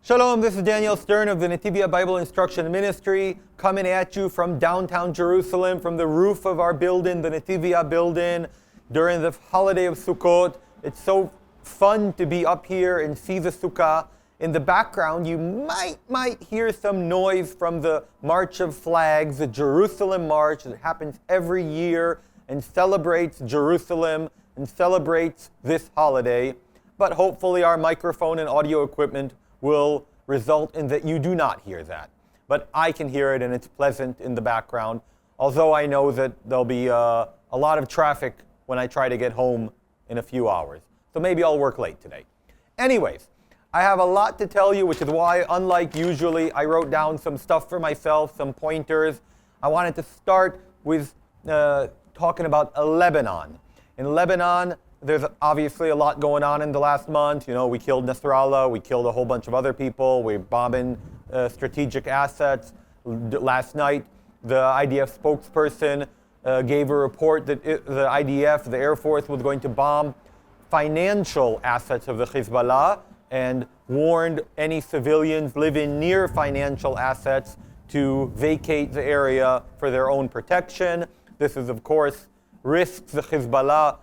Shalom, this is Daniel Stern of the Netivyah Bible Instruction Ministry, coming at you from downtown Jerusalem, from the roof of our building, the Netivyah building, during the holiday of Sukkot. It's so fun to be up here and see the Sukkah. In the background, you might hear some noise from the March of Flags, the Jerusalem March that happens every year and celebrates Jerusalem and celebrates this holiday. But hopefully our microphone and audio equipment will result in that you do not hear that. But I can hear it and it's pleasant in the background, although I know that there'll be a lot of traffic when I try to get home in a few hours. So maybe I'll work late today. Anyways, I have a lot to tell you, which is why, unlike usually, I wrote down some stuff for myself, some pointers. I wanted to start with talking about Lebanon. In Lebanon, there's obviously a lot going on in the last month. You know, we killed Nasrallah, we killed a whole bunch of other people, we're bombing strategic assets. Last night, the IDF spokesperson gave a report that the IDF, the Air Force, was going to bomb financial assets of the Hizballah and warned any civilians living near financial assets to vacate the area for their own protection. This is, of course, risks the Hizballah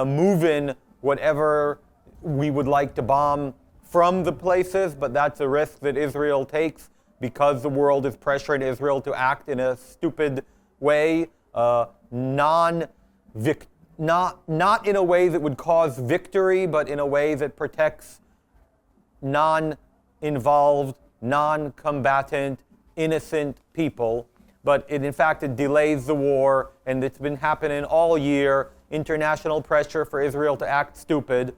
moving whatever we would like to bomb from the places, but that's a risk that Israel takes because the world is pressuring Israel to act in a stupid way, not in a way that would cause victory, but in a way that protects non-involved, non-combatant, innocent people. But in fact, it delays the war, and it's been happening all year. International pressure for Israel to act stupid.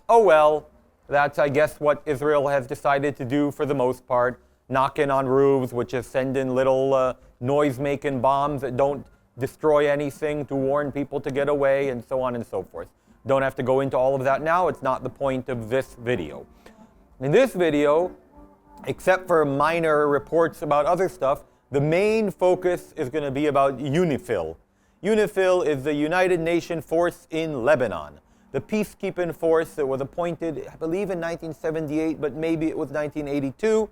Oh well, that's, I guess, what Israel has decided to do for the most part. Knocking on roofs, which is sending little noise-making bombs that don't destroy anything to warn people to get away, and so on and so forth. Don't have to go into all of that now. It's not the point of this video. In this video, except for minor reports about other stuff, the main focus is going to be about UNIFIL. UNIFIL is the United Nations force in Lebanon, the peacekeeping force that was appointed, I believe, in 1978, but maybe it was 1982,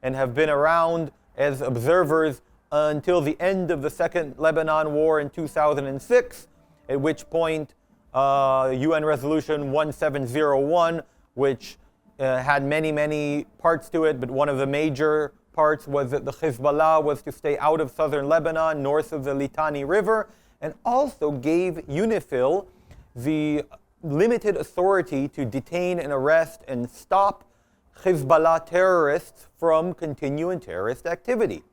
and have been around as observers until the end of the Second Lebanon War in 2006, at which point UN Resolution 1701, which had many parts to it, but one of the major parts was that the Hizballah was to stay out of southern Lebanon, north of the Litani River, and also gave UNIFIL the limited authority to detain and arrest and stop Hizballah terrorists from continuing terrorist activity.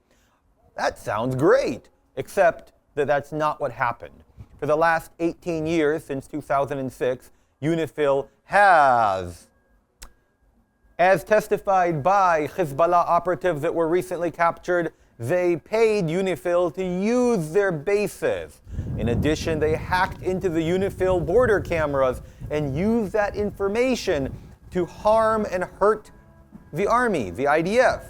That sounds great, except that that's not what happened. For the last 18 years, since 2006, UNIFIL has, as testified by Hizballah operatives that were recently captured, they paid UNIFIL to use their bases. In addition, they hacked into the UNIFIL border cameras and used that information to harm and hurt the army, the IDF.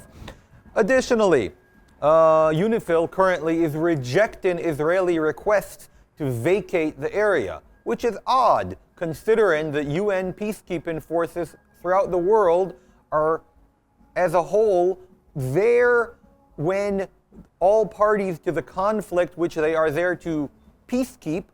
Additionally, UNIFIL currently is rejecting Israeli requests to vacate the area, which is odd considering that UN peacekeeping forces throughout the world are, as a whole, there when all parties to the conflict, which they are there to peacekeep,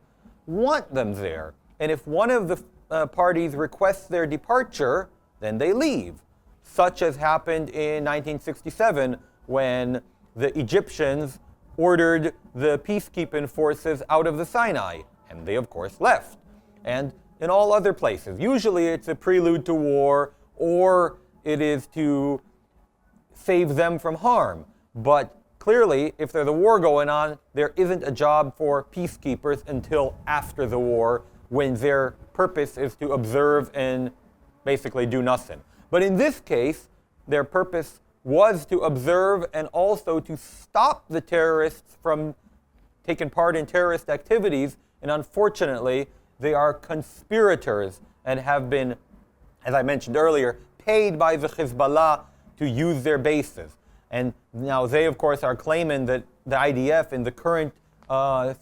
want them there. And if one of the parties requests their departure, then they leave, such as happened in 1967 when the Egyptians ordered the peacekeeping forces out of the Sinai, and they of course left. And in all other places, usually it's a prelude to war, or it is to save them from harm. But clearly, if there's a war going on, there isn't a job for peacekeepers until after the war, when their purpose is to observe and basically do nothing. But in this case, their purpose was to observe and also to stop the terrorists from taking part in terrorist activities. And unfortunately, they are conspirators and have been, as I mentioned earlier, paid by the Hizballah to use their bases. And now they, of course, are claiming that the IDF in the current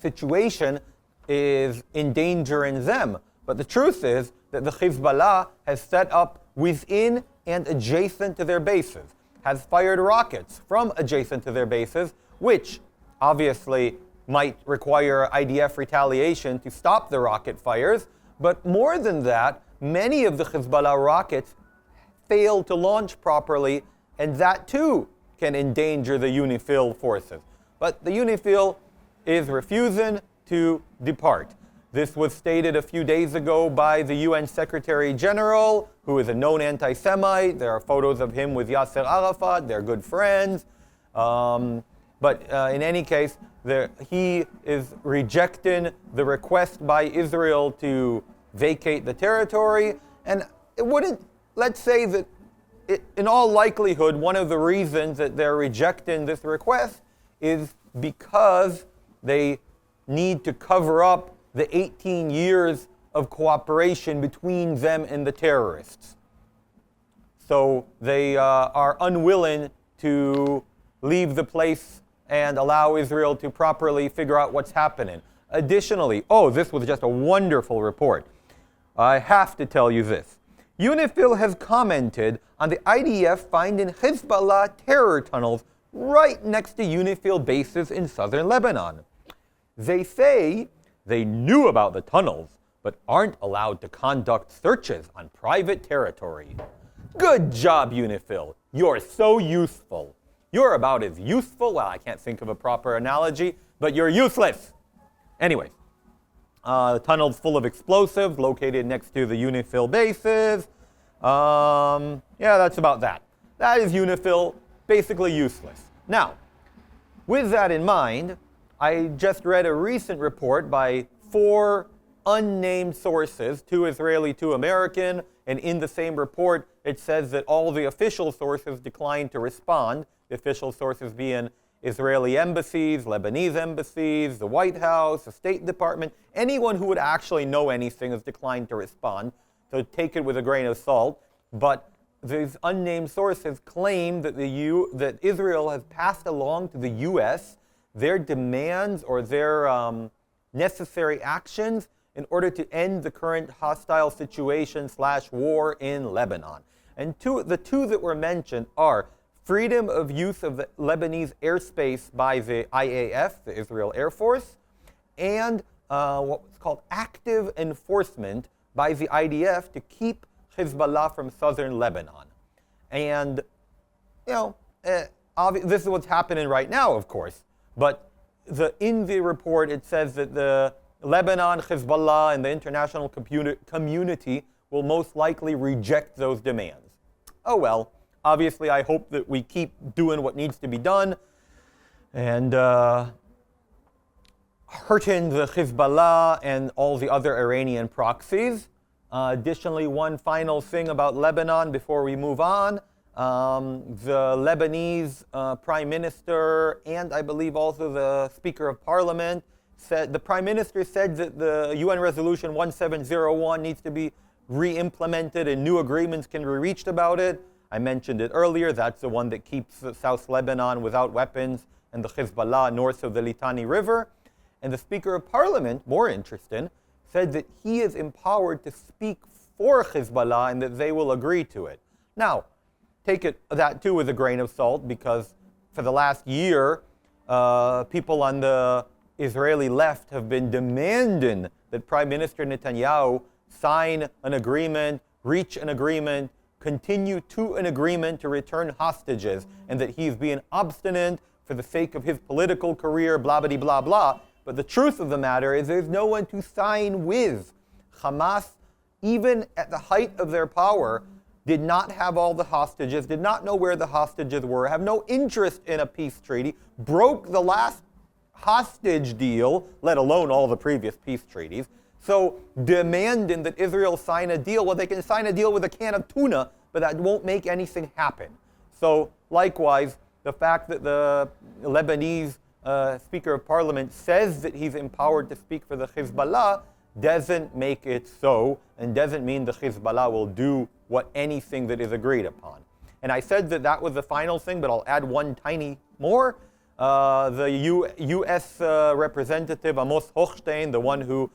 situation is endangering them. But the truth is that the Hizballah has set up within and adjacent to their bases, has fired rockets from adjacent to their bases, which obviously might require IDF retaliation to stop the rocket fires. But more than that, many of the Hizballah rockets fail to launch properly, and that too can endanger the UNIFIL forces. But the UNIFIL is refusing to depart. This was stated a few days ago by the UN Secretary General, who is a known anti-Semite. There are photos of him with Yasser Arafat. They're good friends. But in any case, he is rejecting the request by Israel to vacate the territory. And it wouldn't, let's say that in all likelihood, one of the reasons that they're rejecting this request is because they need to cover up the 18 years of cooperation between them and the terrorists. So they are unwilling to leave the place and allow Israel to properly figure out what's happening. Additionally, this was just a wonderful report. I have to tell you this. UNIFIL has commented on the IDF finding Hizballah terror tunnels right next to UNIFIL bases in southern Lebanon. They say they knew about the tunnels, but aren't allowed to conduct searches on private territory. Good job, UNIFIL. You're so useful. You're about as useful, well, I can't think of a proper analogy, but you're useless. Anyways, the tunnel's full of explosives located next to the UNIFIL bases. Yeah, that's about that. That is UNIFIL, basically useless. Now, with that in mind, I just read a recent report by 4 unnamed sources, 2 Israeli, 2 American, and in the same report it says that all the official sources declined to respond, the official sources being Israeli embassies, Lebanese embassies, the White House, the State Department. Anyone who would actually know anything has declined to respond, so take it with a grain of salt. But these unnamed sources claim that that Israel has passed along to the U.S. their demands or their necessary actions in order to end the current hostile situation / war in Lebanon. And the two that were mentioned are freedom of use of the Lebanese airspace by the IAF, the Israel Air Force, and what's called active enforcement by the IDF to keep Hizballah from southern Lebanon. And, this is what's happening right now, of course. But in the report, it says that the Lebanon, Hizballah, and the international community will most likely reject those demands. Oh well, obviously I hope that we keep doing what needs to be done and hurting the Hizballah and all the other Iranian proxies. Additionally, one final thing about Lebanon before we move on. The Lebanese Prime Minister and I believe also the Speaker of Parliament the Prime Minister said that the UN Resolution 1701 needs to be re-implemented and new agreements can be reached about it. I mentioned it earlier. That's the one that keeps South Lebanon without weapons and the Hizballah north of the Litani River. And the Speaker of Parliament, more interesting, said that he is empowered to speak for Hizballah and that they will agree to it. Now, take that too with a grain of salt, because for the last year, people on the Israeli left have been demanding that Prime Minister Netanyahu sign an agreement, reach an agreement, continue to an agreement to return hostages, and that he's being obstinate for the sake of his political career, blah, blah, blah, blah. But the truth of the matter is there's no one to sign with. Hamas, even at the height of their power, did not have all the hostages, did not know where the hostages were, have no interest in a peace treaty, broke the last hostage deal, let alone all the previous peace treaties. So demanding that Israel sign a deal, well, they can sign a deal with a can of tuna, but that won't make anything happen. So likewise, the fact that the Lebanese Speaker of Parliament says that he's empowered to speak for the Hizballah doesn't make it so, and doesn't mean the Hizballah will do anything that is agreed upon. And I said that that was the final thing, but I'll add one tiny more. The U.S. Representative Amos Hochstein, the one who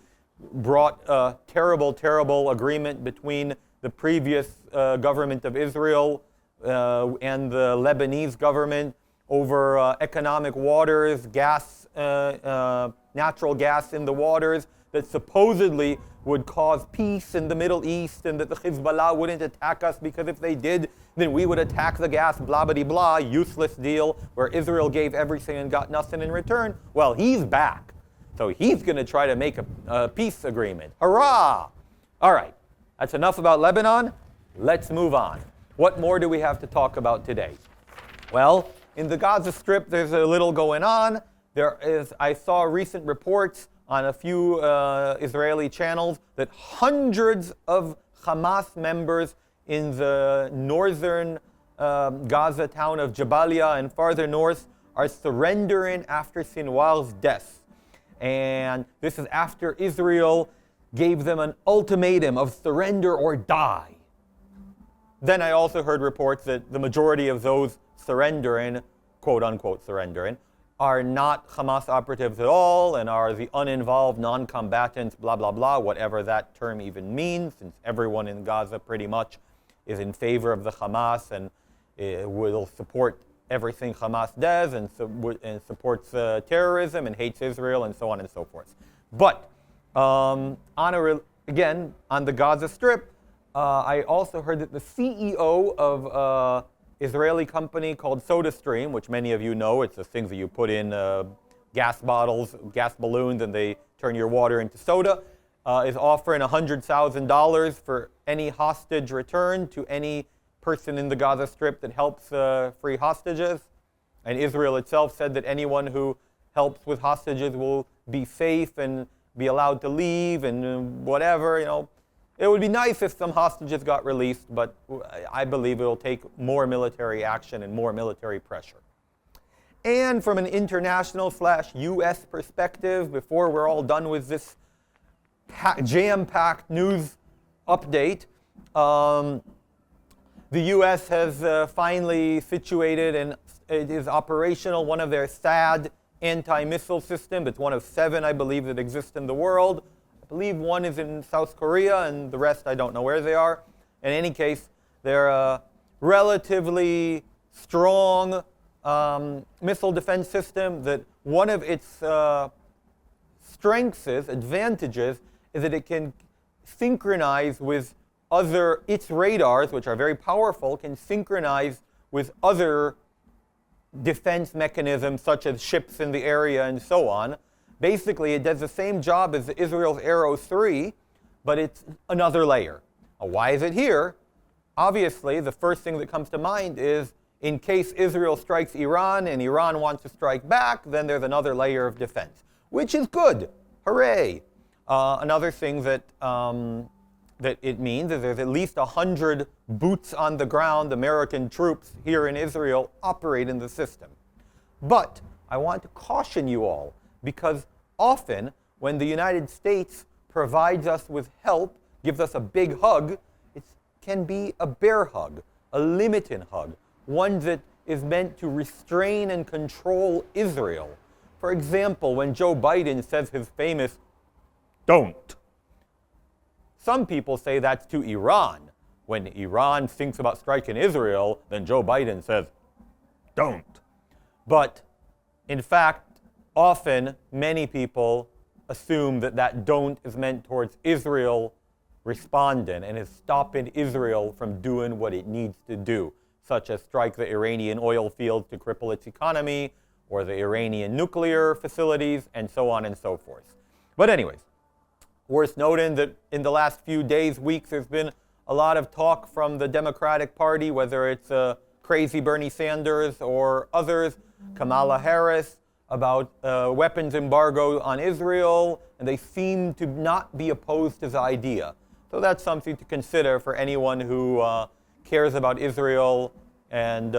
brought a terrible, terrible agreement between the previous government of Israel and the Lebanese government over economic waters, gas, natural gas in the waters that supposedly would cause peace in the Middle East, and that the Hizballah wouldn't attack us because if they did, then we would attack the gas, blah, blah, blah, useless deal where Israel gave everything and got nothing in return. Well, he's back. So he's going to try to make a peace agreement. Hurrah! All right, that's enough about Lebanon. Let's move on. What more do we have to talk about today? Well, in the Gaza Strip, there's a little going on. I saw recent reports on a few Israeli channels that hundreds of Hamas members in the northern Gaza town of Jabalia and farther north are surrendering after Sinwar's death. And this is after Israel gave them an ultimatum of surrender or die. Then I also heard reports that the majority of those surrendering, quote unquote surrendering, are not Hamas operatives at all and are the uninvolved non-combatants, blah, blah, blah, whatever that term even means, since everyone in Gaza pretty much is in favor of the Hamas and will support everything Hamas does and supports terrorism and hates Israel and so on and so forth. But again, on the Gaza Strip, I also heard that the CEO of Israeli company called SodaStream, which many of you know, it's the things that you put in gas bottles, gas balloons, and they turn your water into soda, is offering $100,000 for any hostage return to any person in the Gaza Strip that helps free hostages. And Israel itself said that anyone who helps with hostages will be safe and be allowed to leave and whatever, you know. It would be nice if some hostages got released, but I believe it will take more military action and more military pressure. And from an international/U.S. perspective, before we're all done with this jam-packed news update, the U.S. has finally situated and it is operational one of their THAAD anti-missile systems. It's one of 7, I believe, that exist in the world. I believe one is in South Korea, and the rest I don't know where they are. In any case, they're a relatively strong missile defense system that one of its advantages, is that it can synchronize with its radars, which are very powerful, can synchronize with other defense mechanisms such as ships in the area and so on. Basically, it does the same job as Israel's Arrow 3, but it's another layer. Now, why is it here? Obviously, the first thing that comes to mind is in case Israel strikes Iran and Iran wants to strike back, then there's another layer of defense, which is good. Hooray! Another thing that it means is there's at least 100 boots on the ground American troops here in Israel operate in the system. But I want to caution you all, because often when the United States provides us with help, gives us a big hug, it can be a bear hug, a limited hug, one that is meant to restrain and control Israel. For example, when Joe Biden says his famous, "Don't." Some people say that's to Iran. When Iran thinks about striking Israel, then Joe Biden says, "Don't." But in fact, often, many people assume that don't is meant towards Israel responding and is stopping Israel from doing what it needs to do, such as strike the Iranian oil fields to cripple its economy, or the Iranian nuclear facilities, and so on and so forth. But anyways, worth noting that in the last few days, weeks, there's been a lot of talk from the Democratic Party, whether it's crazy Bernie Sanders or others, Kamala Harris, about weapons embargo on Israel, and they seem to not be opposed to the idea. So that's something to consider for anyone who cares about Israel and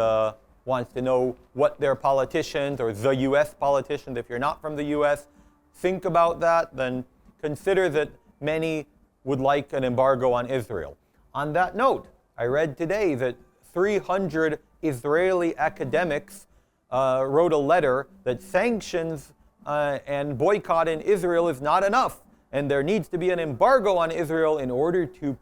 wants to know what their politicians, or the U.S. politicians, if you're not from the U.S., think about that, then consider that many would like an embargo on Israel. On that note, I read today that 300 Israeli academics wrote a letter that sanctions and boycott in Israel is not enough, and there needs to be an embargo on Israel in order to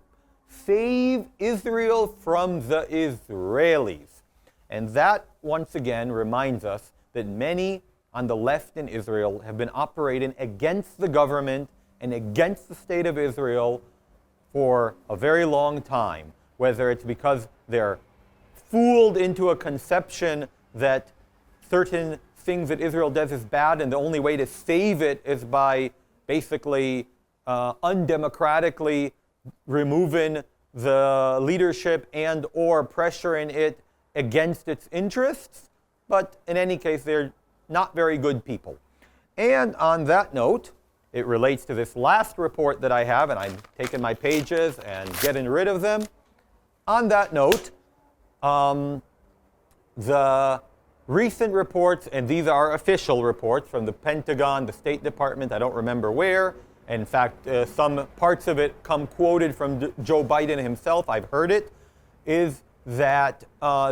save Israel from the Israelis. And that, once again, reminds us that many on the left in Israel have been operating against the government and against the state of Israel for a very long time, whether it's because they're fooled into a conception that certain things that Israel does is bad and the only way to save it is by basically undemocratically removing the leadership and or pressuring it against its interests. But in any case, they're not very good people. And on that note, it relates to this last report that I have, and I'm taking my pages and getting rid of them. On that note, the recent reports, and these are official reports from the Pentagon, the State Department, I don't remember where. In fact, some parts of it come quoted from Joe Biden himself, I've heard it, is that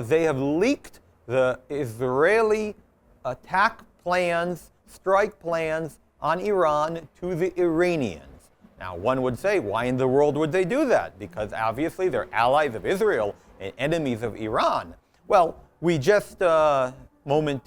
they have leaked the Israeli attack plans, strike plans on Iran to the Iranians. Now, one would say, why in the world would they do that? Because obviously they're allies of Israel and enemies of Iran. Well, we just a moment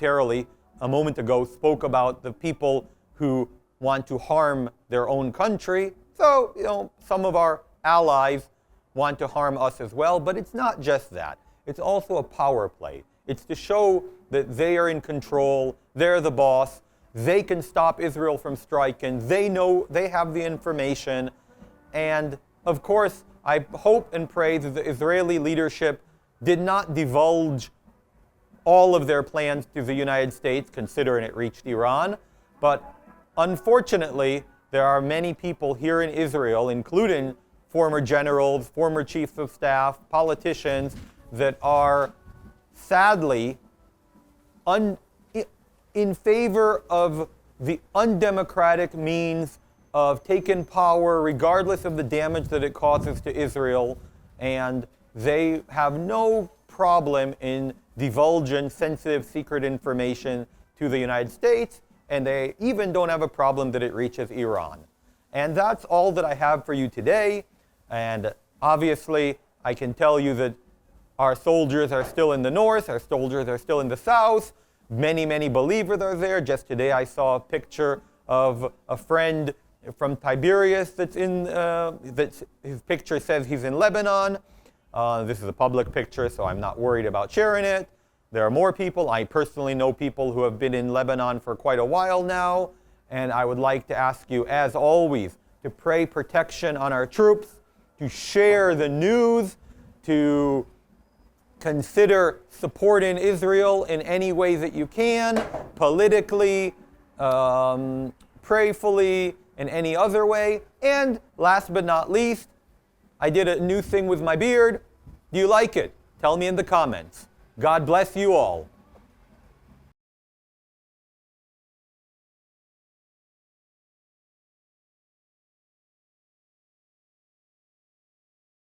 ago, spoke about the people who want to harm their own country. So, some of our allies want to harm us as well, but it's not just that. It's also a power play. It's to show that they are in control, they're the boss, they can stop Israel from striking, they know, they have the information, and of course, I hope and pray that the Israeli leadership did not divulge all of their plans to the United States, considering it reached Iran, but unfortunately, there are many people here in Israel, including former generals, former chiefs of staff, politicians, that are sadly in favor of the undemocratic means of taking power regardless of the damage that it causes to Israel, and they have no problem in divulging sensitive secret information to the United States, and they even don't have a problem that it reaches Iran. And that's all that I have for you today, and obviously I can tell you that our soldiers are still in the north, our soldiers are still in the south. Many, many believers are there. Just today I saw a picture of a friend from Tiberias that's in, his picture says he's in Lebanon. This is a public picture, so I'm not worried about sharing it. There are more people. I personally know people who have been in Lebanon for quite a while now, and I would like to ask you, as always, to pray protection on our troops, to share the news, to consider supporting Israel in any way that you can, politically, prayerfully, in any other way. And last but not least, I did a new thing with my beard. Do you like it? Tell me in the comments. God bless you all.